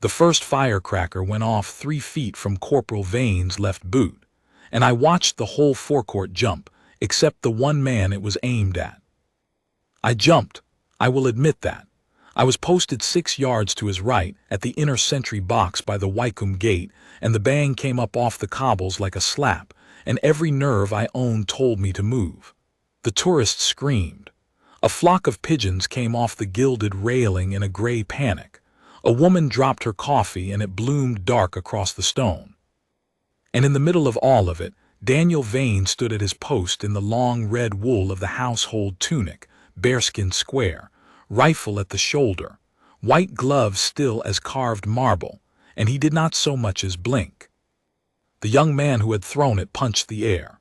The first firecracker went off 3 feet from Corporal Vane's left boot, and I watched the whole forecourt jump, except the one man it was aimed at. I jumped, I will admit that. I was posted 6 yards to his right at the inner sentry box by the Wycombe gate, and the bang came up off the cobbles like a slap, and every nerve I owned told me to move. The tourists screamed. A flock of pigeons came off the gilded railing in a gray panic. A woman dropped her coffee and it bloomed dark across the stone. And in the middle of all of it, Daniel Vane stood at his post in the long red wool of the household tunic, bearskin square, rifle at the shoulder, white gloves still as carved marble, and he did not so much as blink. The young man who had thrown it punched the air.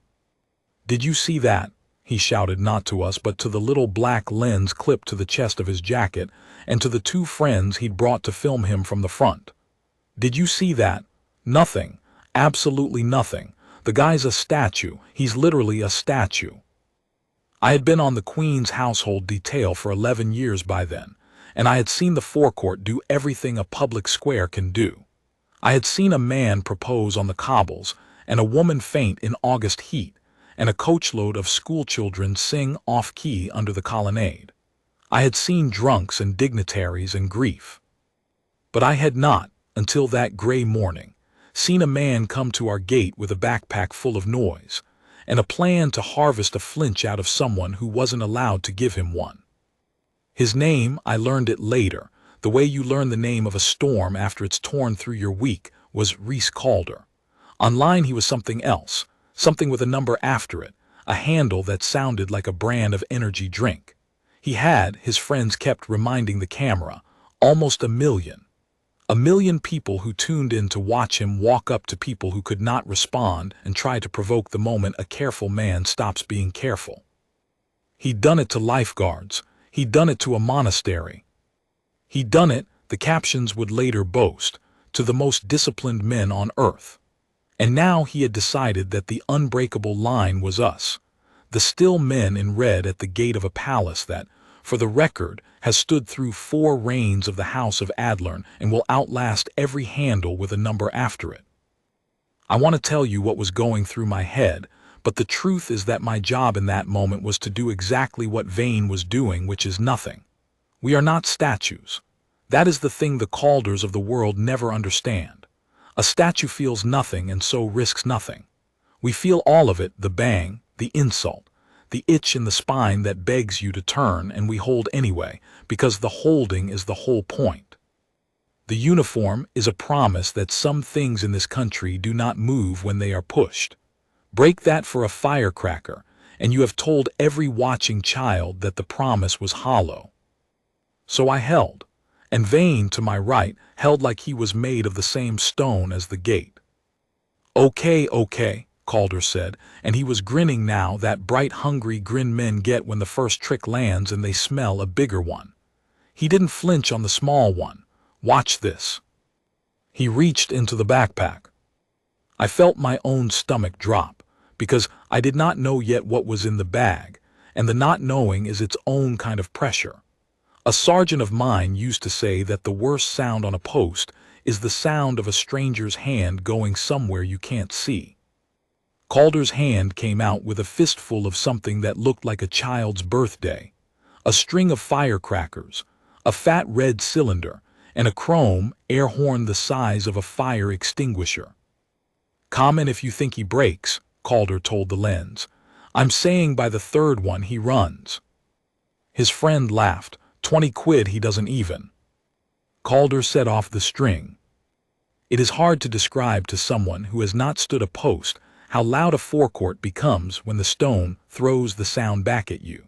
"Did you see that?" he shouted, not to us but to the little black lens clipped to the chest of his jacket and to the 2 friends he'd brought to film him from the front. "Did you see that?" "Nothing. Absolutely nothing. The guy's a statue. He's literally a statue." I had been on the Queen's household detail for 11 years by then, and I had seen the forecourt do everything a public square can do. I had seen a man propose on the cobbles, and a woman faint in August heat, and a coachload of schoolchildren sing off-key under the colonnade. I had seen drunks and dignitaries and grief. But I had not, until that gray morning, seen a man come to our gate with a backpack full of noise, and a plan to harvest a flinch out of someone who wasn't allowed to give him one. His name, I learned it later, the way you learn the name of a storm after it's torn through your week, was Reese Calder. Online he was something else, something with a number after it, a handle that sounded like a brand of energy drink. He had, his friends kept reminding the camera, almost 1 million. 1 million people who tuned in to watch him walk up to people who could not respond and try to provoke the moment a careful man stops being careful. He'd done it to lifeguards. He'd done it to a monastery. He'd done it, the captions would later boast, to the most disciplined men on earth. And now he had decided that the unbreakable line was us, the still men in red at the gate of a palace that, for the record, has stood through 4 reigns of the House of Unlearn and will outlast every handle with a number after it. I want to tell you what was going through my head, but the truth is that my job in that moment was to do exactly what Vane was doing, which is nothing. We are not statues. That is the thing the Calders of the world never understand. A statue feels nothing and so risks nothing. We feel all of it, the bang, the insult, the itch in the spine that begs you to turn, and we hold anyway, because the holding is the whole point. The uniform is a promise that some things in this country do not move when they are pushed. Break that for a firecracker, and you have told every watching child that the promise was hollow. So I held, and Vane, to my right, held like he was made of the same stone as the gate. "Okay, okay," Calder said, and he was grinning now, that bright, hungry grin men get when the first trick lands and they smell a bigger one. He didn't flinch on the small one. "Watch this." He reached into the backpack. I felt my own stomach drop, because I did not know yet what was in the bag, and the not knowing is its own kind of pressure. A sergeant of mine used to say that the worst sound on a post is the sound of a stranger's hand going somewhere you can't see. Calder's hand came out with a fistful of something that looked like a child's birthday, a string of firecrackers, a fat red cylinder, and a chrome air horn the size of a fire extinguisher. "Comment if you think he breaks," Calder told the lens. "I'm saying by the 3rd one he runs." His friend laughed. "20 quid he doesn't even." Calder set off the string. It is hard to describe to someone who has not stood a post how loud a forecourt becomes when the stone throws the sound back at you.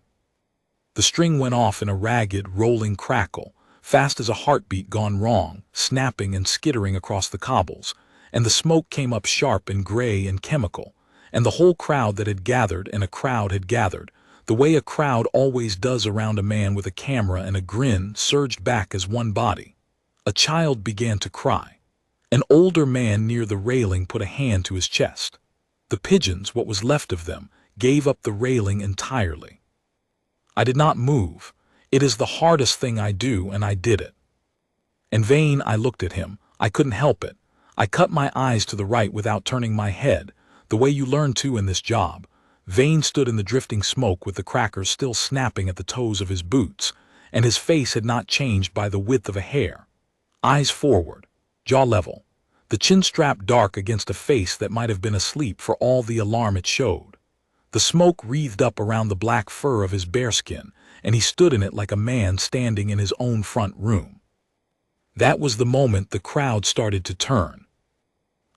The string went off in a ragged, rolling crackle, fast as a heartbeat gone wrong, snapping and skittering across the cobbles, and the smoke came up sharp and gray and chemical, and the whole crowd that had gathered, and a crowd had gathered, the way a crowd always does around a man with a camera and a grin, surged back as one body. A child began to cry. An older man near the railing put a hand to his chest. The pigeons, what was left of them, gave up the railing entirely. I did not move. It is the hardest thing I do, and I did it. In vain I looked at him, I couldn't help it. I cut my eyes to the right without turning my head, the way you learn to in this job. Vane stood in the drifting smoke with the crackers still snapping at the toes of his boots, and his face had not changed by the width of a hair. Eyes forward, jaw level, the chin strap dark against a face that might have been asleep for all the alarm it showed. The smoke wreathed up around the black fur of his bearskin, and he stood in it like a man standing in his own front room. That was the moment the crowd started to turn.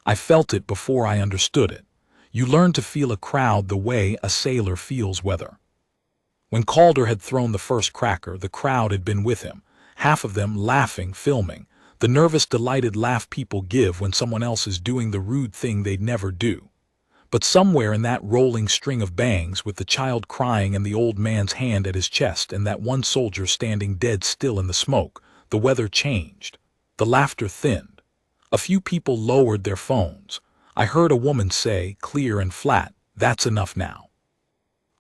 I felt it before I understood it. You learn to feel a crowd the way a sailor feels weather. When Calder had thrown the first cracker, the crowd had been with him, half of them laughing, filming, the nervous, delighted laugh people give when someone else is doing the rude thing they'd never do. But somewhere in that rolling string of bangs, with the child crying and the old man's hand at his chest and that one soldier standing dead still in the smoke, the weather changed. The laughter thinned. A few people lowered their phones. I heard a woman say, clear and flat, "That's enough now."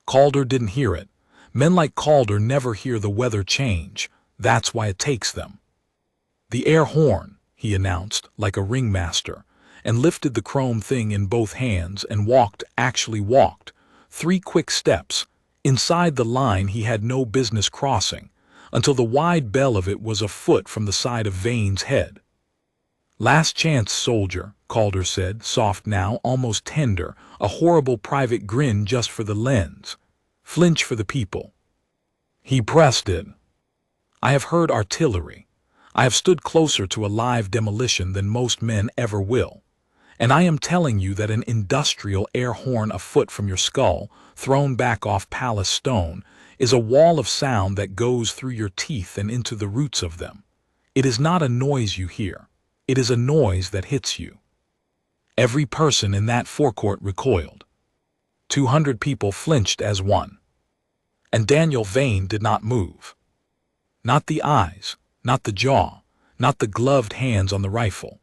Calder didn't hear it. Men like Calder never hear the weather change. That's why it takes them. "The air horn," he announced, like a ringmaster, and lifted the chrome thing in both hands and actually walked, 3 quick steps, inside the line he had no business crossing, until the wide bell of it was a foot from the side of Vane's head. "Last chance, soldier," Calder said, soft now, almost tender, a horrible private grin just for the lens. "Flinch for the people." He pressed it. I have heard artillery. I have stood closer to a live demolition than most men ever will. And I am telling you that an industrial air horn a foot from your skull, thrown back off palace stone, is a wall of sound that goes through your teeth and into the roots of them. It is not a noise you hear. It is a noise that hits you. Every person in that forecourt recoiled. 200 people flinched as one. And Daniel Vane did not move. Not the eyes, not the jaw, not the gloved hands on the rifle.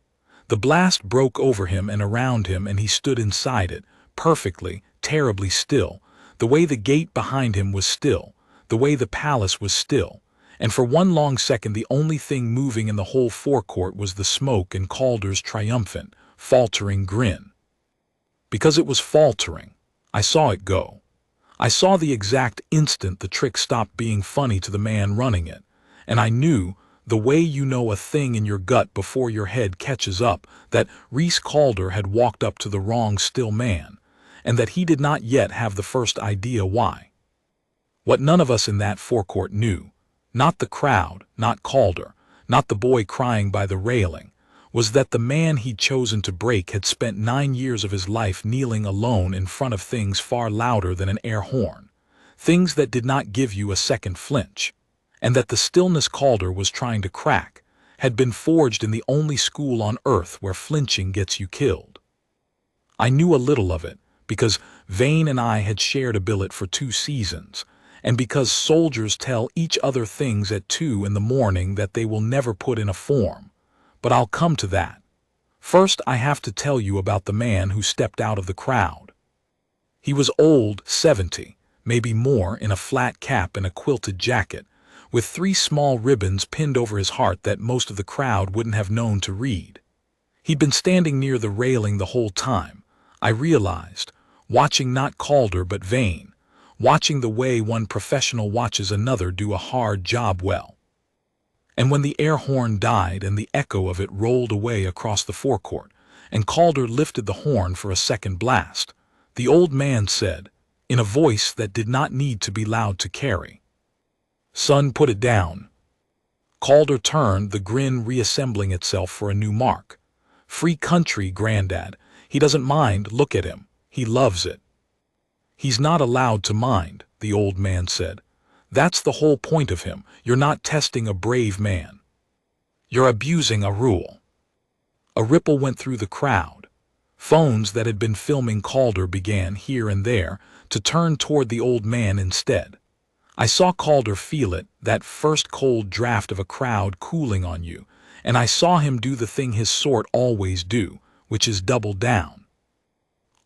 The blast broke over him and around him, and he stood inside it, perfectly, terribly still, the way the gate behind him was still, the way the palace was still, and for one long second the only thing moving in the whole forecourt was the smoke and Calder's triumphant, faltering grin. Because it was faltering, I saw it go. I saw the exact instant the trick stopped being funny to the man running it, and I knew, the way you know a thing in your gut before your head catches up, that Reese Calder had walked up to the wrong still man, and that he did not yet have the first idea why. What none of us in that forecourt knew, not the crowd, not Calder, not the boy crying by the railing, was that the man he'd chosen to break had spent 9 years of his life kneeling alone in front of things far louder than an air horn, things that did not give you a second flinch, and that the stillness Calder was trying to crack had been forged in the only school on earth where flinching gets you killed. I knew a little of it, because Vane and I had shared a billet for 2 seasons, and because soldiers tell each other things at 2 in the morning that they will never put in a form. But I'll come to that. First, I have to tell you about the man who stepped out of the crowd. He was old, 70, maybe more, in a flat cap and a quilted jacket, with 3 small ribbons pinned over his heart that most of the crowd wouldn't have known to read. He'd been standing near the railing the whole time, I realized, watching not Calder but Vane, watching the way one professional watches another do a hard job well. And when the air horn died and the echo of it rolled away across the forecourt, and Calder lifted the horn for a second blast, the old man said, in a voice that did not need to be loud to carry, "Son, put it down." Calder turned, the grin reassembling itself for a new mark. "Free country, Grandad. He doesn't mind, look at him. He loves it." "He's not allowed to mind," the old man said. "That's the whole point of him. You're not testing a brave man. You're abusing a rule." A ripple went through the crowd. Phones that had been filming Calder began, here and there, to turn toward the old man instead. I saw Calder feel it, that first cold draft of a crowd cooling on you, and I saw him do the thing his sort always do, which is double down.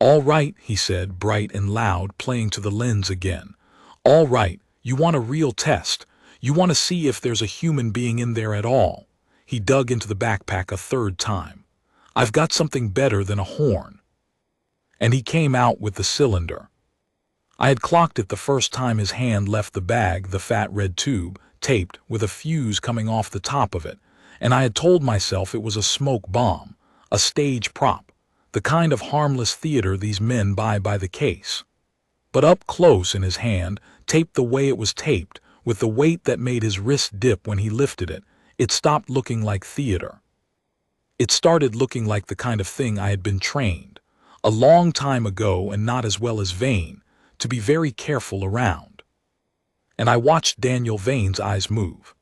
"All right," he said, bright and loud, playing to the lens again. "All right, you want a real test. You want to see if there's a human being in there at all." He dug into the backpack a third time. "I've got something better than a horn." And he came out with the cylinder. I had clocked it the first time his hand left the bag, the fat red tube, taped, with a fuse coming off the top of it, and I had told myself it was a smoke bomb, a stage prop, the kind of harmless theater these men buy by the case. But up close in his hand, taped the way it was taped, with the weight that made his wrist dip when he lifted it, it stopped looking like theater. It started looking like the kind of thing I had been trained, a long time ago and not as well as Vane, to be very careful around. And I watched Daniel Vane's eyes move.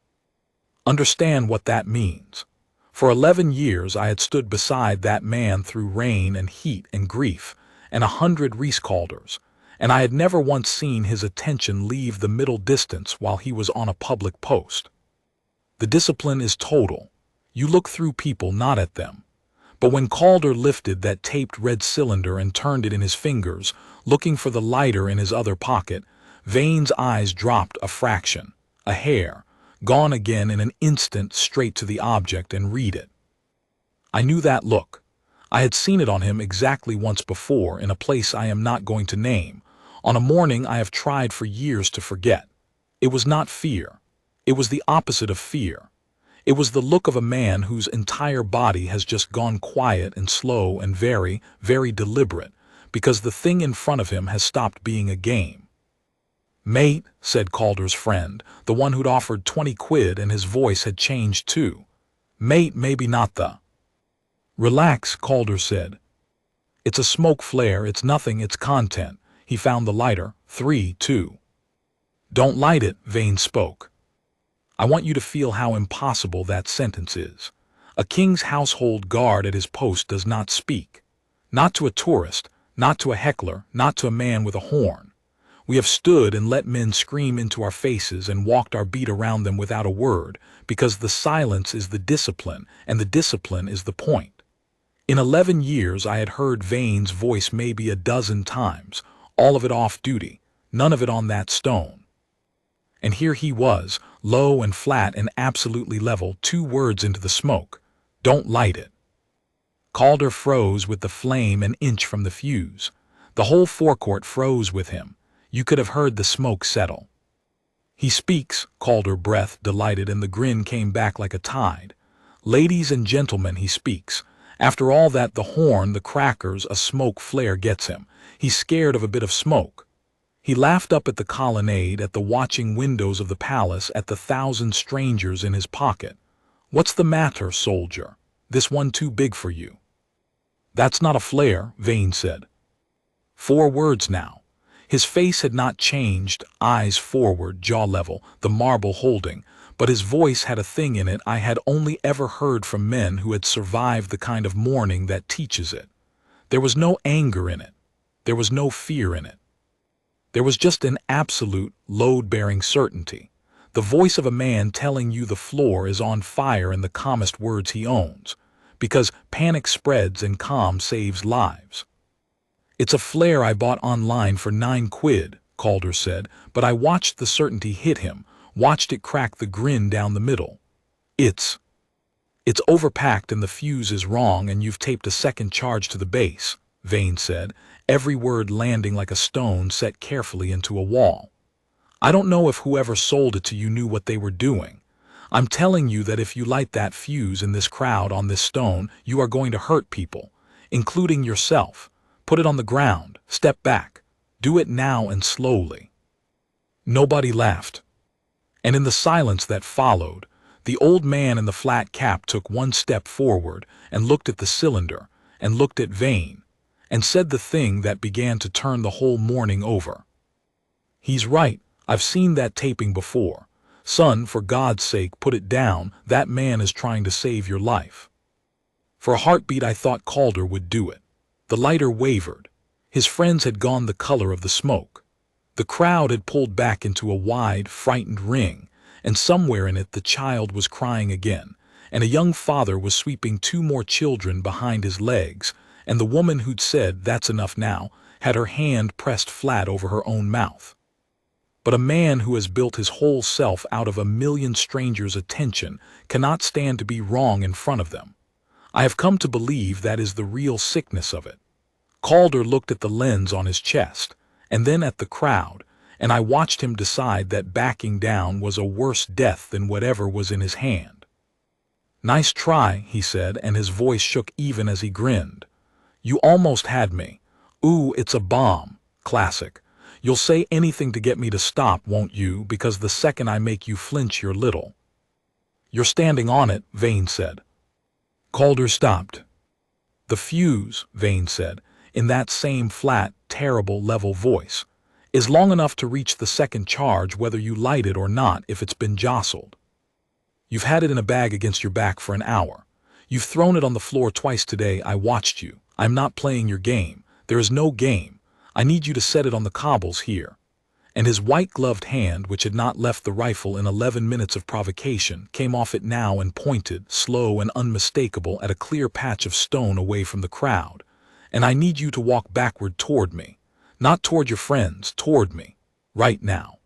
Understand what that means. For 11 years I had stood beside that man through rain and heat and grief and 100 Reese-Calders, and I had never once seen his attention leave the middle distance while he was on a public post. The discipline is total. You look through people, not at them. But when Calder lifted that taped red cylinder and turned it in his fingers, looking for the lighter in his other pocket, Vane's eyes dropped a fraction, a hair, gone again in an instant straight to the object and read it. I knew that look. I had seen it on him exactly once before in a place I am not going to name, on a morning I have tried for years to forget. It was not fear. It was the opposite of fear. It was the look of a man whose entire body has just gone quiet and slow and very, very deliberate, because the thing in front of him has stopped being a game. "Mate," said Calder's friend, the one who'd offered 20 quid, and his voice had changed too. "Mate, maybe not the—" "Relax," Calder said. "It's a smoke flare, it's nothing, it's content." He found the lighter. 3, 2. "Don't light it," Vane spoke. "I want you to feel how impossible that sentence is. A king's household guard at his post does not speak. Not to a tourist, not to a heckler, not to a man with a horn. We have stood and let men scream into our faces and walked our beat around them without a word, because the silence is the discipline, and the discipline is the point. In 11 years I had heard Vane's voice maybe a dozen times, all of it off-duty, none of it on that stone. And here he was, low and flat and absolutely level, 2 words into the smoke. "Don't light it." Calder froze with the flame an inch from the fuse. The whole forecourt froze with him. You could have heard the smoke settle. "He speaks," Calder breathed, delighted, and the grin came back like a tide. "Ladies and gentlemen, he speaks. After all that, the horn, the crackers, a smoke flare gets him. He's scared of a bit of smoke." He laughed up at the colonnade, at the watching windows of the palace, at the 1,000 strangers in his pocket. "What's the matter, soldier? This one too big for you?" "That's not a flare," Vane said. 4 words now. His face had not changed, eyes forward, jaw level, the marble holding, but his voice had a thing in it I had only ever heard from men who had survived the kind of mourning that teaches it. There was no anger in it. There was no fear in it. There was just an absolute, load-bearing certainty, the voice of a man telling you the floor is on fire in the calmest words he owns, because panic spreads and calm saves lives. "It's a flare I bought online for 9 quid, Calder said, but I watched the certainty hit him, watched it crack the grin down the middle. It's overpacked and the fuse is wrong and you've taped a second charge to the base," Vane said, every word landing like a stone set carefully into a wall. "I don't know if whoever sold it to you knew what they were doing. I'm telling you that if you light that fuse in this crowd on this stone, you are going to hurt people, including yourself. Put it on the ground, step back. Do it now and slowly." Nobody laughed. And in the silence that followed, the old man in the flat cap took 1 step forward and looked at the cylinder and looked at Vane, and said the thing that began to turn the whole morning over. "He's right. I've seen that taping before. Son, for God's sake, put it down. That man is trying to save your life." For a heartbeat I thought Calder would do it. The lighter wavered. His friends had gone the color of the smoke. The crowd had pulled back into a wide, frightened ring, and somewhere in it the child was crying again, and a young father was sweeping 2 more children behind his legs, and the woman who'd said, "That's enough now," had her hand pressed flat over her own mouth. But a man who has built his whole self out of a million strangers' attention cannot stand to be wrong in front of them. I have come to believe that is the real sickness of it. Calder looked at the lens on his chest, and then at the crowd, and I watched him decide that backing down was a worse death than whatever was in his hand. "Nice try," he said, and his voice shook even as he grinned. "You almost had me. Ooh, it's a bomb. Classic. You'll say anything to get me to stop, won't you, because the second I make you flinch you're little." "You're standing on it," Vane said. Calder stopped. "The fuse," Vane said, in that same flat, terrible level voice, "is long enough to reach the second charge whether you light it or not if it's been jostled. You've had it in a bag against your back for an hour. You've thrown it on the floor twice today. I watched you. I'm not playing your game. There is no game. I need you to set it on the cobbles here." And his white-gloved hand, which had not left the rifle in 11 minutes of provocation, came off it now and pointed, slow and unmistakable, at a clear patch of stone away from the crowd. "And I need you to walk backward toward me. Not toward your friends, toward me. Right now.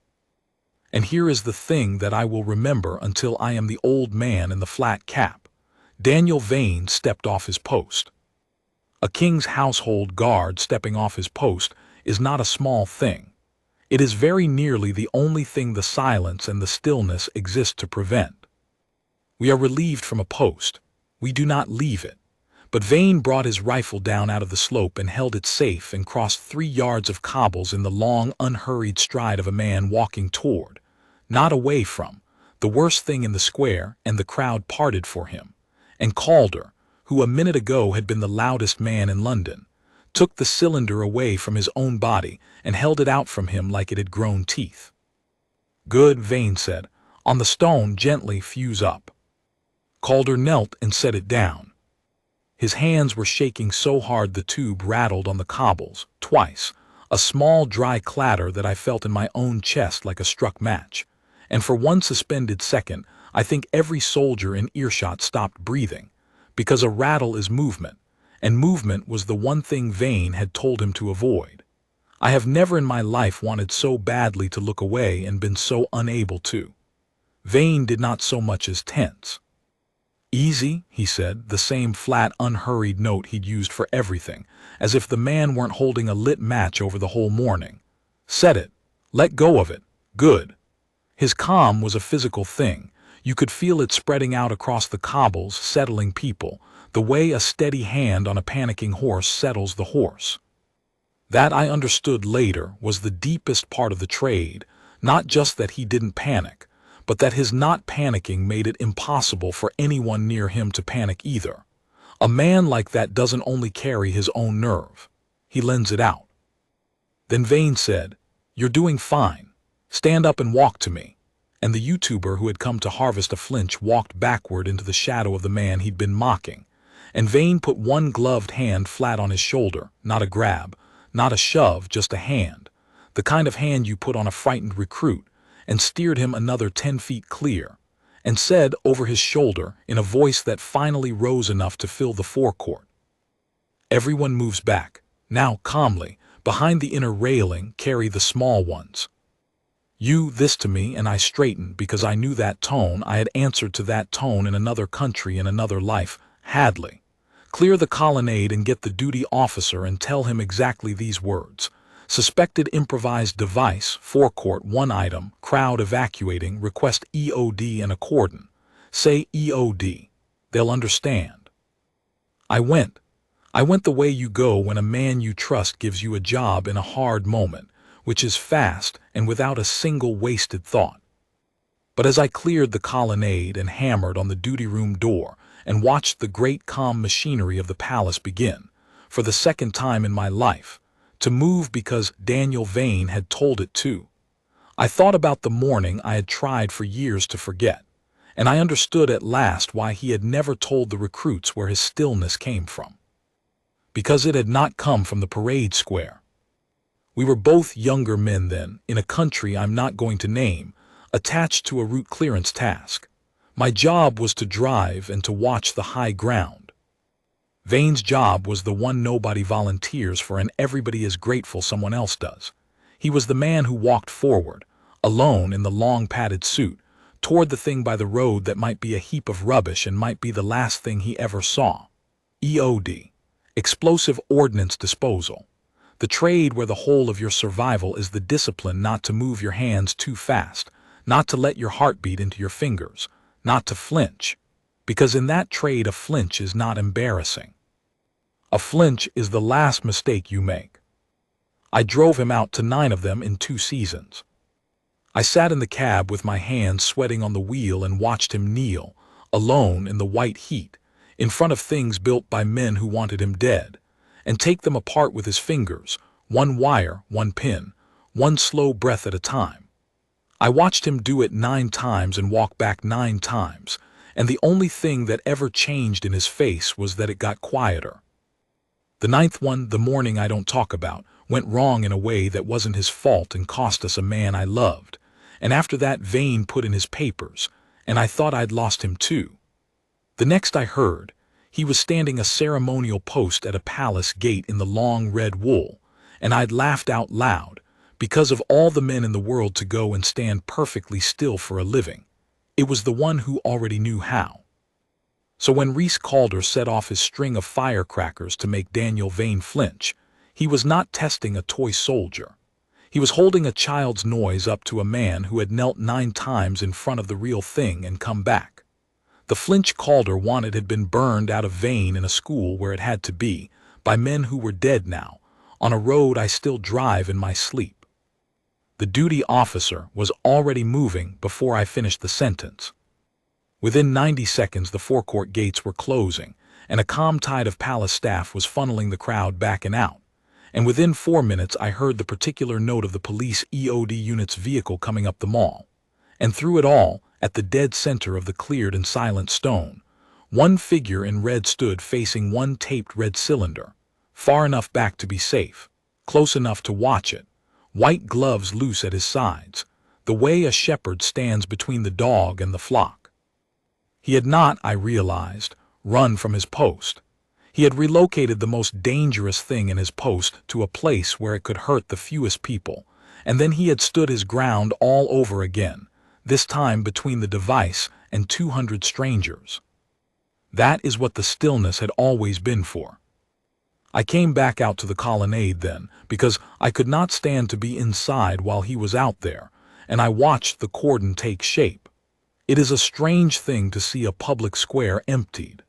And here is the thing that I will remember until I am the old man in the flat cap." Daniel Vane stepped off his post. A king's household guard stepping off his post is not a small thing. It is very nearly the only thing the silence and the stillness exist to prevent. We are relieved from a post. We do not leave it. But Vane brought his rifle down out of the slope and held it safe and crossed 3 yards of cobbles in the long, unhurried stride of a man walking toward, not away from, the worst thing in the square, and the crowd parted for him. And Calder, who a minute ago had been the loudest man in London, took the cylinder away from his own body and held it out from him like it had grown teeth. "Good," Vane said. "On the stone, gently fuse up." Calder knelt and set it down. His hands were shaking so hard the tube rattled on the cobbles, twice, a small dry clatter that I felt in my own chest like a struck match, and for one suspended second I think every soldier in earshot stopped breathing, because a rattle is movement, and movement was the one thing Vane had told him to avoid. I have never in my life wanted so badly to look away and been so unable to. Vane did not so much as tense. "Easy," he said, the same flat, unhurried note he'd used for everything, as if the man weren't holding a lit match over the whole morning. "Set it. Let go of it. Good." His calm was a physical thing. You could feel it spreading out across the cobbles, settling people, the way a steady hand on a panicking horse settles the horse. That, I understood later, was the deepest part of the trade, not just that he didn't panic, but that his not panicking made it impossible for anyone near him to panic either. A man like that doesn't only carry his own nerve. He lends it out. Then Vane said, "You're doing fine. Stand up and walk to me." And the YouTuber who had come to harvest a flinch walked backward into the shadow of the man he'd been mocking, and Vane put one gloved hand flat on his shoulder, not a grab, not a shove, just a hand, the kind of hand you put on a frightened recruit, and steered him another 10 feet clear, and said over his shoulder in a voice that finally rose enough to fill the forecourt, "Everyone moves back. Now, calmly, behind the inner railing, carry the small ones." You, this to me, and I straightened because I knew that tone. I had answered to that tone in another country, in another life. Hadley. Clear the colonnade and get the duty officer and tell him exactly these words. Suspected improvised device, forecourt, 1 item, crowd evacuating, request EOD and a cordon. Say EOD. They'll understand. I went the way you go when a man you trust gives you a job in a hard moment, which is fast and without a single wasted thought. But as I cleared the colonnade and hammered on the duty room door and watched the great calm machinery of the palace begin, for the second time in my life, to move because Daniel Vane had told it to, I thought about the morning I had tried for years to forget, and I understood at last why he had never told the recruits where his stillness came from. Because it had not come from the parade square. We were both younger men then, in a country I'm not going to name, attached to a route clearance task. My job was to drive and to watch the high ground. Vane's job was the one nobody volunteers for, and everybody is grateful someone else does. He was the man who walked forward, alone in the long padded suit, toward the thing by the road that might be a heap of rubbish and might be the last thing he ever saw. EOD. Explosive Ordnance Disposal. The trade where the whole of your survival is the discipline not to move your hands too fast, not to let your heart beat into your fingers, not to flinch. Because in that trade a flinch is not embarrassing. A flinch is the last mistake you make. I drove him out to 9 of them in 2 seasons. I sat in the cab with my hands sweating on the wheel and watched him kneel, alone in the white heat, in front of things built by men who wanted him dead, and take them apart with his fingers, one wire, one pin, one slow breath at a time. I watched him do it 9 times and walk back 9 times, and the only thing that ever changed in his face was that it got quieter. The 9th one, the morning I don't talk about, went wrong in a way that wasn't his fault and cost us a man I loved, and after that Vane put in his papers, and I thought I'd lost him too. The next I heard, he was standing a ceremonial post at a palace gate in the long red wool, and I'd laughed out loud, because of all the men in the world to go and stand perfectly still for a living. It was the one who already knew how. So when Reese Calder set off his string of firecrackers to make Daniel Vane flinch, he was not testing a toy soldier. He was holding a child's noise up to a man who had knelt 9 times in front of the real thing and come back. The flinch Calder wanted had been burned out of Vane in a school where it had to be, by men who were dead now, on a road I still drive in my sleep. The duty officer was already moving before I finished the sentence. Within 90 seconds the forecourt gates were closing, and a calm tide of palace staff was funneling the crowd back and out. And within 4 minutes I heard the particular note of the police EOD unit's vehicle coming up the mall. And through it all, at the dead center of the cleared and silent stone, one figure in red stood facing one taped red cylinder, far enough back to be safe, close enough to watch it, white gloves loose at his sides, the way a shepherd stands between the dog and the flock. He had not, I realized, run from his post. He had relocated the most dangerous thing in his post to a place where it could hurt the fewest people, and then he had stood his ground all over again, this time between the device and 200 strangers. That is what the stillness had always been for. I came back out to the colonnade then, because I could not stand to be inside while he was out there, and I watched the cordon take shape. It is a strange thing to see a public square emptied.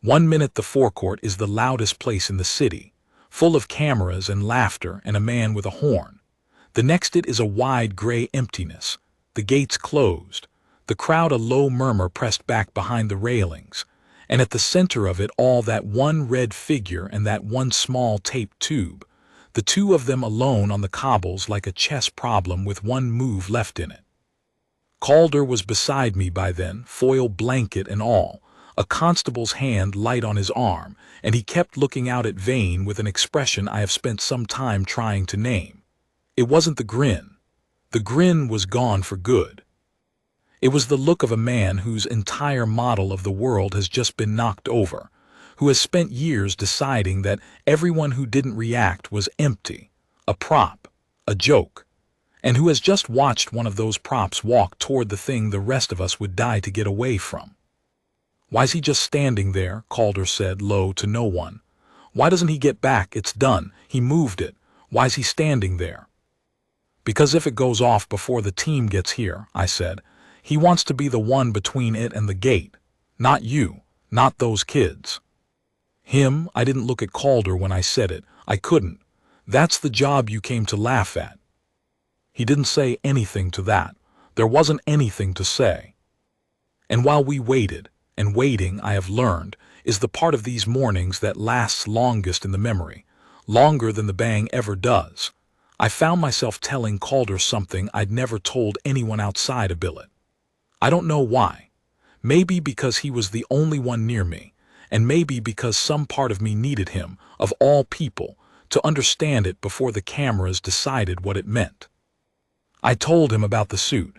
1 minute the forecourt is the loudest place in the city, full of cameras and laughter and a man with a horn. The next it is a wide gray emptiness, the gates closed, the crowd a low murmur pressed back behind the railings, and at the center of it all that one red figure and that one small taped tube, the 2 of them alone on the cobbles like a chess problem with one move left in it. Calder was beside me by then, foil blanket and all, a constable's hand light on his arm, and he kept looking out at Vane with an expression I have spent some time trying to name. It wasn't the grin. The grin was gone for good. It was the look of a man whose entire model of the world has just been knocked over, who has spent years deciding that everyone who didn't react was empty, a prop, a joke, and who has just watched one of those props walk toward the thing the rest of us would die to get away from. "Why's he just standing there?" Calder said low to no one. "Why doesn't he get back? It's done. He moved it. Why's he standing there?" "Because if it goes off before the team gets here," I said, "he wants to be the one between it and the gate. Not you, not those kids." Him, I didn't look at Calder when I said it. I couldn't. That's the job you came to laugh at. He didn't say anything to that. There wasn't anything to say. And while we waited, and waiting, I have learned, is the part of these mornings that lasts longest in the memory, longer than the bang ever does, I found myself telling Calder something I'd never told anyone outside a billet. I don't know why. Maybe because he was the only one near me, and maybe because some part of me needed him, of all people, to understand it before the cameras decided what it meant. I told him about the suit.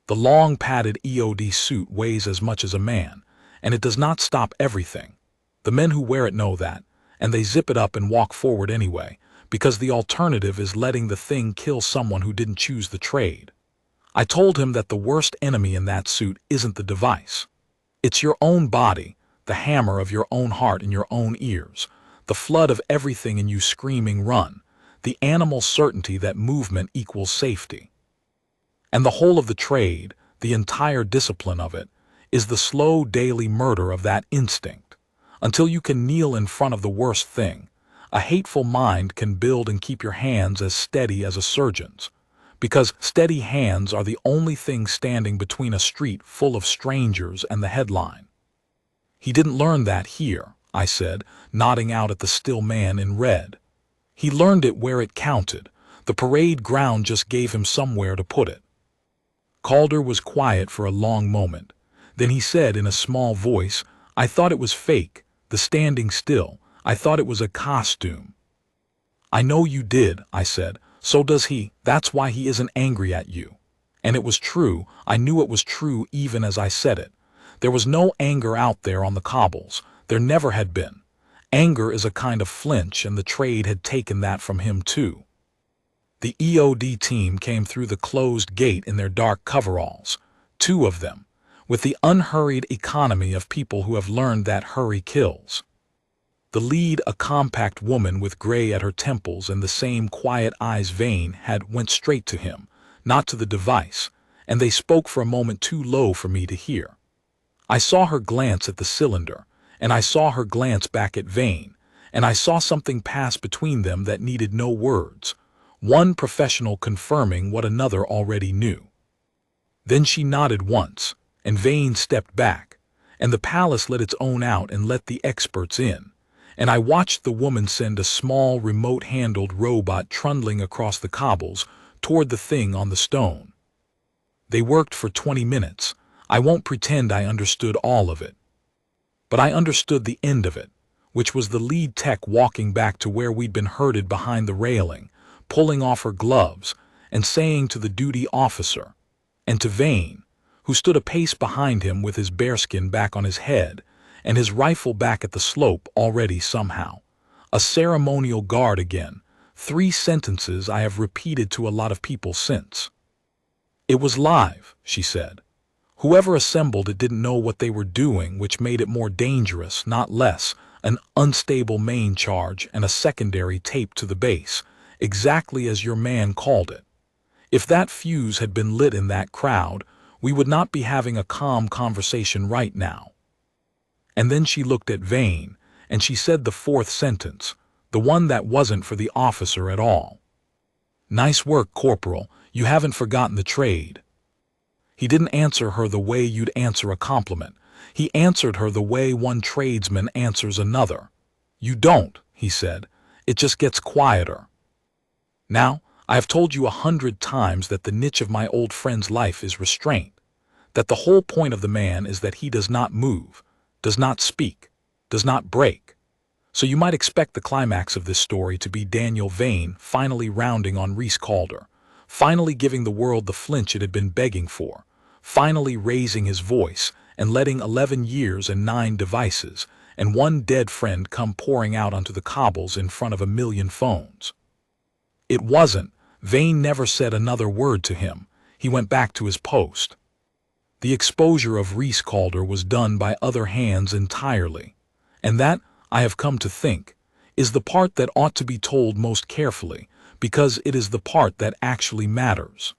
The long padded EOD suit weighs as much as a man, and it does not stop everything. The men who wear it know that, and they zip it up and walk forward anyway, because the alternative is letting the thing kill someone who didn't choose the trade. I told him that the worst enemy in that suit isn't the device. It's your own body, the hammer of your own heart in your own ears, the flood of everything in you screaming run, the animal certainty that movement equals safety. And the whole of the trade, the entire discipline of it, is the slow daily murder of that instinct. Until you can kneel in front of the worst thing, a hateful mind can build and keep your hands as steady as a surgeon's, because steady hands are the only thing standing between a street full of strangers and the headline. He didn't learn that here, I said, nodding out at the still man in red. He learned it where it counted. The parade ground just gave him somewhere to put it. Calder was quiet for a long moment. Then he said in a small voice, I thought it was fake, the standing still. I thought it was a costume. I know you did, I said. So does he. That's why he isn't angry at you. And it was true. I knew it was true even as I said it. There was no anger out there on the cobbles. There never had been. Anger is a kind of flinch, and the trade had taken that from him too. The EOD team came through the closed gate in their dark coveralls, 2 of them, with the unhurried economy of people who have learned that hurry kills. The lead, a compact woman with gray at her temples and the same quiet eyes Vane had, went straight to him, not to the device, and they spoke for a moment too low for me to hear. I saw her glance at the cylinder, and I saw her glance back at Vane, and I saw something pass between them that needed no words, one professional confirming what another already knew. Then she nodded once, and Vane stepped back, and the palace let its own out and let the experts in. And I watched the woman send a small, remote-handled robot trundling across the cobbles toward the thing on the stone. They worked for 20 minutes. I won't pretend I understood all of it. But I understood the end of it, which was the lead tech walking back to where we'd been herded behind the railing, pulling off her gloves, and saying to the duty officer, and to Vane, who stood a pace behind him with his bearskin back on his head, and his rifle back at the slope already somehow. A ceremonial guard again, 3 sentences I have repeated to a lot of people since. It was live, she said. Whoever assembled it didn't know what they were doing, which made it more dangerous, not less, an unstable main charge and a secondary tape to the base, exactly as your man called it. If that fuse had been lit in that crowd, we would not be having a calm conversation right now. And then she looked at Vane, and she said the 4th sentence, the one that wasn't for the officer at all. Nice work, Corporal. You haven't forgotten the trade. He didn't answer her the way you'd answer a compliment. He answered her the way one tradesman answers another. You don't, he said. It just gets quieter. Now, I have told you 100 times that the niche of my old friend's life is restraint, that the whole point of the man is that he does not move, does not speak, does not break. So you might expect the climax of this story to be Daniel Vane finally rounding on Reese Calder, finally giving the world the flinch it had been begging for, finally raising his voice and letting 11 years and 9 devices and 1 dead friend come pouring out onto the cobbles in front of a million phones. It wasn't. Vane never said another word to him. He went back to his post. The exposure of Reese Calder was done by other hands entirely, and that, I have come to think, is the part that ought to be told most carefully, because it is the part that actually matters.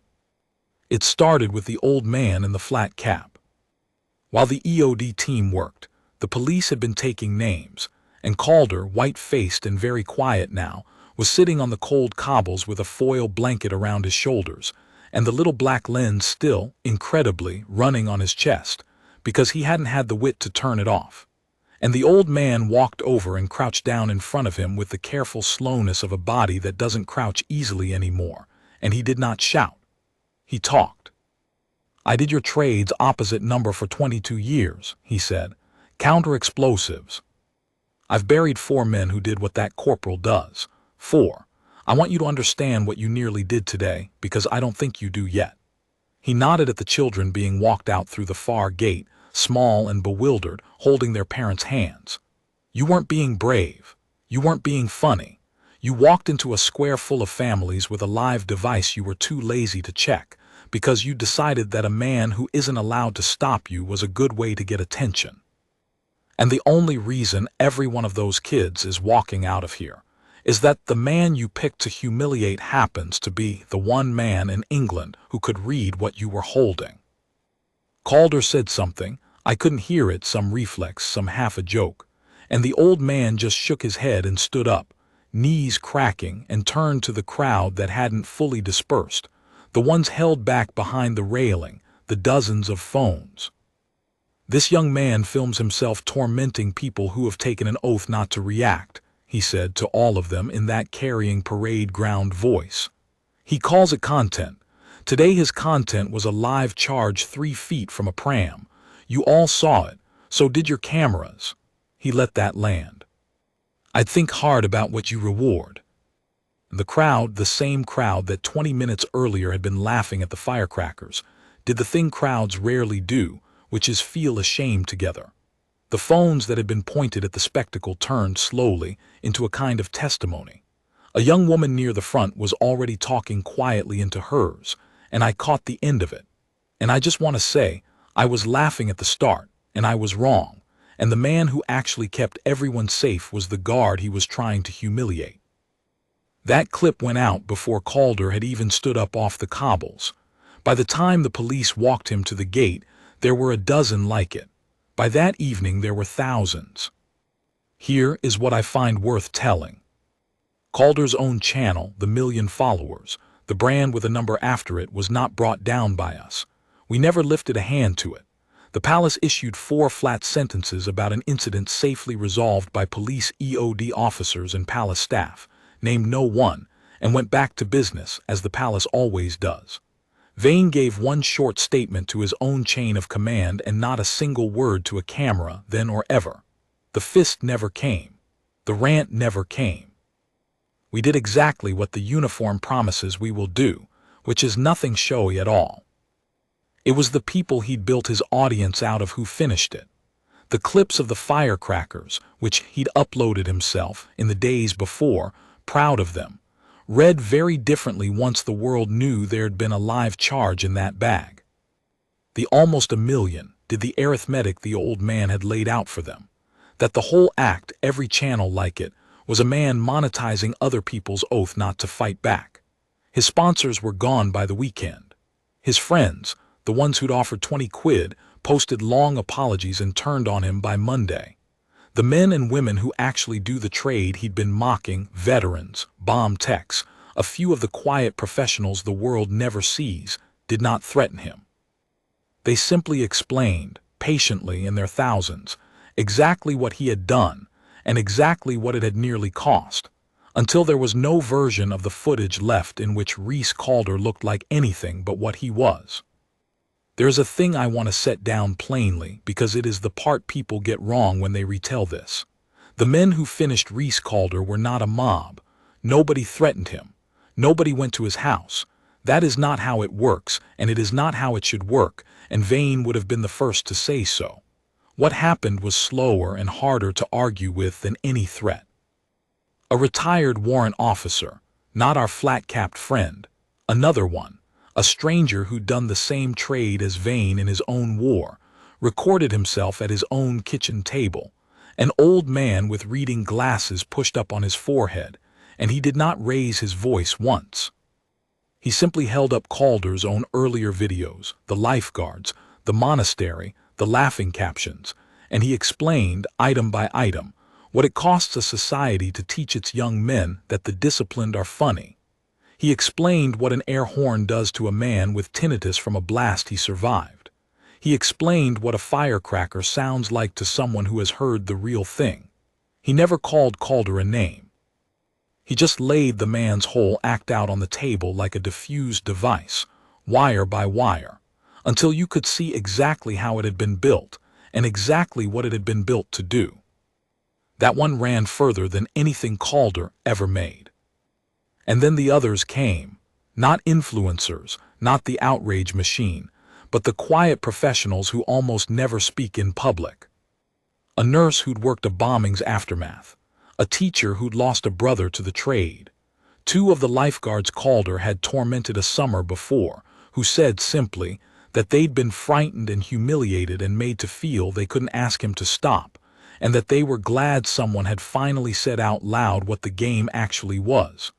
It started with the old man in the flat cap. While the EOD team worked, the police had been taking names, and Calder, white-faced and very quiet now, was sitting on the cold cobbles with a foil blanket around his shoulders, and the little black lens still, incredibly, running on his chest, because he hadn't had the wit to turn it off. And the old man walked over and crouched down in front of him with the careful slowness of a body that doesn't crouch easily anymore, and he did not shout. He talked. I did your trades opposite number for 22 years, he said. Counter-explosives. I've buried 4 men who did what that corporal does. 4. I want you to understand what you nearly did today, because I don't think you do yet. He nodded at the children being walked out through the far gate, small and bewildered, holding their parents' hands. You weren't being brave. You weren't being funny. You walked into a square full of families with a live device you were too lazy to check, because you decided that a man who isn't allowed to stop you was a good way to get attention. And the only reason every one of those kids is walking out of here is that the man you picked to humiliate happens to be the one man in England who could read what you were holding. Calder said something. I couldn't hear it, some reflex, some half a joke. And the old man just shook his head and stood up, knees cracking, and turned to the crowd that hadn't fully dispersed, the ones held back behind the railing, the dozens of phones. This young man films himself tormenting people who have taken an oath not to react, he said to all of them in that carrying parade ground voice. He calls it content. Today his content was a live charge 3 feet from a pram. You all saw it, so did your cameras. He let that land. I'd think hard about what you reward. The crowd, the same crowd that 20 minutes earlier had been laughing at the firecrackers, did the thing crowds rarely do, which is feel ashamed together. The phones that had been pointed at the spectacle turned slowly into a kind of testimony. A young woman near the front was already talking quietly into hers, and I caught the end of it. And I just want to say, I was laughing at the start, and I was wrong, and the man who actually kept everyone safe was the guard he was trying to humiliate. That clip went out before Calder had even stood up off the cobbles. By the time the police walked him to the gate, there were a dozen like it. By that evening there were thousands. Here is what I find worth telling. Calder's own channel, the million followers, the brand with a number after it, was not brought down by us. We never lifted a hand to it. The palace issued 4 flat sentences about an incident safely resolved by police EOD officers and palace staff, named no one, and went back to business, as the palace always does. Vane gave one short statement to his own chain of command and not a single word to a camera then or ever. The fist never came. The rant never came. We did exactly what the uniform promises we will do, which is nothing showy at all. It was the people he'd built his audience out of who finished it. The clips of the firecrackers, which he'd uploaded himself in the days before, proud of them, read very differently once the world knew there'd been a live charge in that bag. The almost a million did the arithmetic the old man had laid out for them, that the whole act, every channel like it, was a man monetizing other people's oath not to fight back. His sponsors were gone by the weekend. His friends, the ones who'd offered 20 quid, posted long apologies and turned on him by Monday. The men and women who actually do the trade he'd been mocking, veterans, bomb techs, a few of the quiet professionals the world never sees, did not threaten him. They simply explained, patiently in their thousands, exactly what he had done and exactly what it had nearly cost, until there was no version of the footage left in which Reese Calder looked like anything but what he was. There's a thing I want to set down plainly because it is the part people get wrong when they retell this. The men who finished Reese Calder were not a mob. Nobody threatened him. Nobody went to his house. That is not how it works, and it is not how it should work, and Vane would have been the first to say so. What happened was slower and harder to argue with than any threat. A retired warrant officer, not our flat-capped friend, another one, a stranger who'd done the same trade as Vane in his own war, recorded himself at his own kitchen table, an old man with reading glasses pushed up on his forehead, and he did not raise his voice once. He simply held up Calder's own earlier videos, the lifeguards, the monastery, the laughing captions, and he explained, item by item, what it costs a society to teach its young men that the disciplined are funny. He explained what an air horn does to a man with tinnitus from a blast he survived. He explained what a firecracker sounds like to someone who has heard the real thing. He never called Calder a name. He just laid the man's whole act out on the table like a diffused device, wire by wire, until you could see exactly how it had been built and exactly what it had been built to do. That one ran further than anything Calder ever made. And then the others came, not influencers, not the outrage machine, but the quiet professionals who almost never speak in public. A nurse who'd worked a bombing's aftermath, A teacher who'd lost a brother to the trade. Two of the lifeguards Calder had tormented a summer before, who said simply that they'd been frightened and humiliated and made to feel they couldn't ask him to stop, and that they were glad someone had finally said out loud what the game actually was.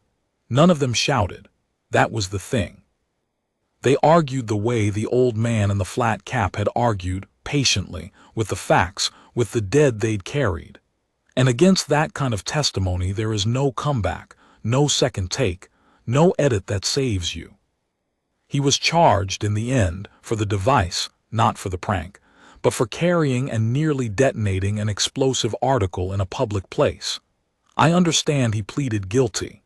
None of them shouted. That was the thing. They argued the way the old man in the flat cap had argued, patiently, with the facts, with the dead they'd carried. And against that kind of testimony there is no comeback, no second take, no edit that saves you. He was charged in the end for the device, not for the prank, but for carrying and nearly detonating an explosive article in a public place. I understand he pleaded guilty.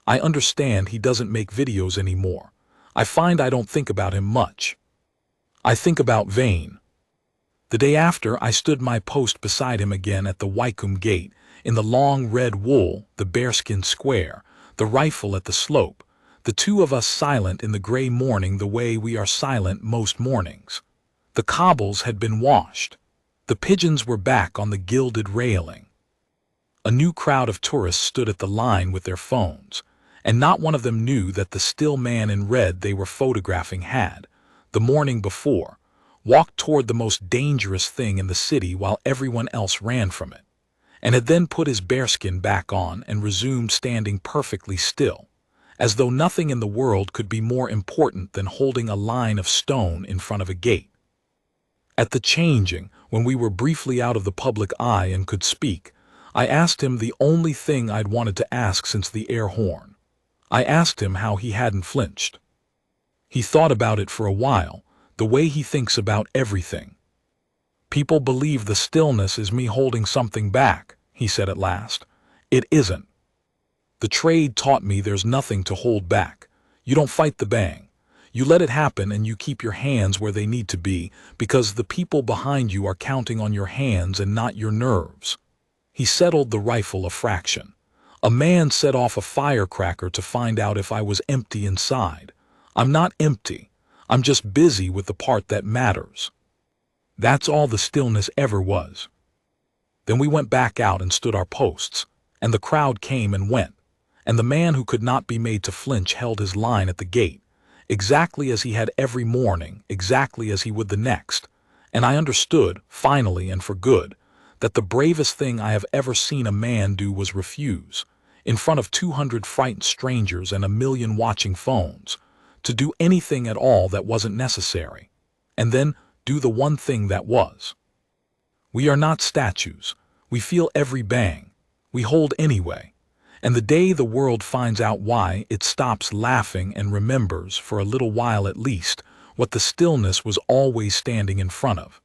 I understand he doesn't make videos anymore. I find I don't think about him much. I think about Vane. The day after, I stood my post beside him again at the Wycombe gate, in the long red wool, the bearskin square, the rifle at the slope, the two of us silent in the gray morning the way we are silent most mornings. The cobbles had been washed. The pigeons were back on the gilded railing. A new crowd of tourists stood at the line with their phones, and not one of them knew that the still man in red they were photographing had, the morning before, walked toward the most dangerous thing in the city while everyone else ran from it, and had then put his bearskin back on and resumed standing perfectly still, as though nothing in the world could be more important than holding a line of stone in front of a gate. At the changing, when we were briefly out of the public eye and could speak, I asked him the only thing I'd wanted to ask since the air horn. I asked him how he hadn't flinched. He thought about it for a while, the way he thinks about everything. People believe the stillness is me holding something back, he said at last. It isn't. The trade taught me there's nothing to hold back. You don't fight the bang. You let it happen and you keep your hands where they need to be because the people behind you are counting on your hands and not your nerves. He settled the rifle a fraction. A man set off a firecracker to find out if I was empty inside. I'm not empty. I'm just busy with the part that matters. That's all the stillness ever was. Then we went back out and stood our posts, and the crowd came and went, and the man who could not be made to flinch held his line at the gate, exactly as he had every morning, exactly as he would the next, and I understood, finally and for good, that the bravest thing I have ever seen a man do was refuse, in front of 200 frightened strangers and 1,000,000 watching phones, to do anything at all that wasn't necessary, and then do the one thing that was. We are not statues. We feel every bang. We hold anyway. And the day the world finds out why, it stops laughing and remembers, for a little while at least, what the stillness was always standing in front of.